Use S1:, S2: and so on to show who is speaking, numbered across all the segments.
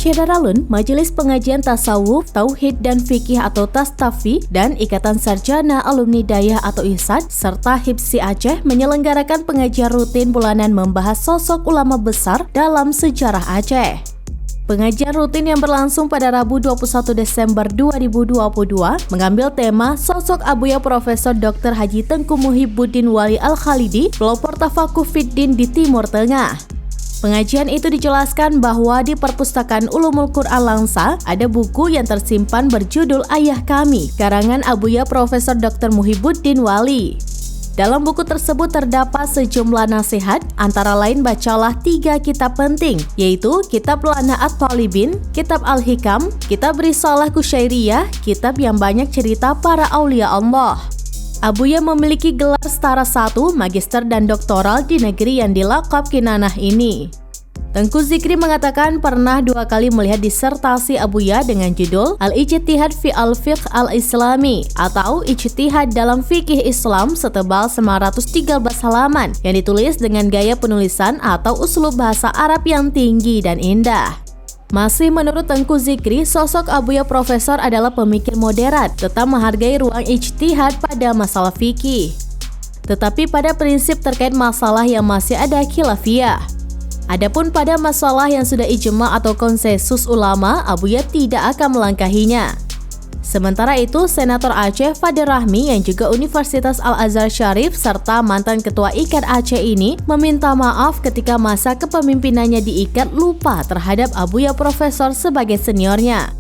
S1: Syedaralun, Majelis Pengajian Tasawuf, Tauhid dan Fikih atau Tastafi, dan Ikatan Sarjana Alumni Dayah atau ISAD, serta HIPSI Aceh menyelenggarakan pengajian rutin bulanan membahas sosok ulama besar dalam sejarah Aceh. Pengajian rutin yang berlangsung pada Rabu 21 Desember 2022 mengambil tema sosok Abuya Profesor Dr. Haji Tengku Muhibbuddin Wali Al-Khalidi, pelopor tafakuh fiddin di Timur Tengah. Pengajian itu dijelaskan bahwa di Perpustakaan Ulumul Quran Langsa ada buku yang tersimpan berjudul Ayah Kami, karangan Abuya Profesor Dr. Muhibbuddin Wali. Dalam buku tersebut terdapat sejumlah nasihat, antara lain bacalah 3 kitab penting, yaitu Kitab Lana'at Talibin, Kitab Al-Hikam, Kitab Risalah Kusyairiyah, kitab yang banyak cerita para aulia Allah. Abuya memiliki gelar setara 1, magister dan doktoral di negeri yang dilakap Kinanah ini. Tengku Zikri mengatakan pernah 2 kali melihat disertasi Abuya dengan judul Al-Ijtihad fi al-Fiqh al-Islami atau Ijtihad dalam Fikih Islam setebal 913 halaman yang ditulis dengan gaya penulisan atau uslub bahasa Arab yang tinggi dan indah. Masih menurut Tengku Zikri, sosok Abuya Profesor adalah pemikir moderat, tetap menghargai ruang ijtihad pada masalah fikih. Tetapi pada prinsip terkait masalah yang masih ada khilafiyah. Adapun pada masalah yang sudah ijma atau konsensus ulama, Abuya tidak akan melangkahinya. Sementara itu, Senator Aceh Fadir Rahmi yang juga Universitas Al-Azhar Syarif serta mantan Ketua IKAD Aceh ini meminta maaf ketika masa kepemimpinannya di IKAD lupa terhadap Abuya Profesor sebagai seniornya.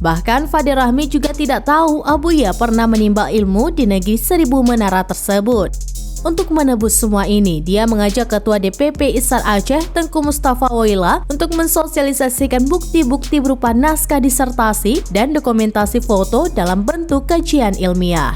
S1: Bahkan Fadir Rahmi juga tidak tahu Abuya pernah menimba ilmu di negeri 1000 menara tersebut. Untuk menebus semua ini, dia mengajak Ketua DPP ISAD Aceh, Tengku Mustafa Woyla, untuk mensosialisasikan bukti-bukti berupa naskah disertasi dan dokumentasi foto dalam bentuk kajian ilmiah.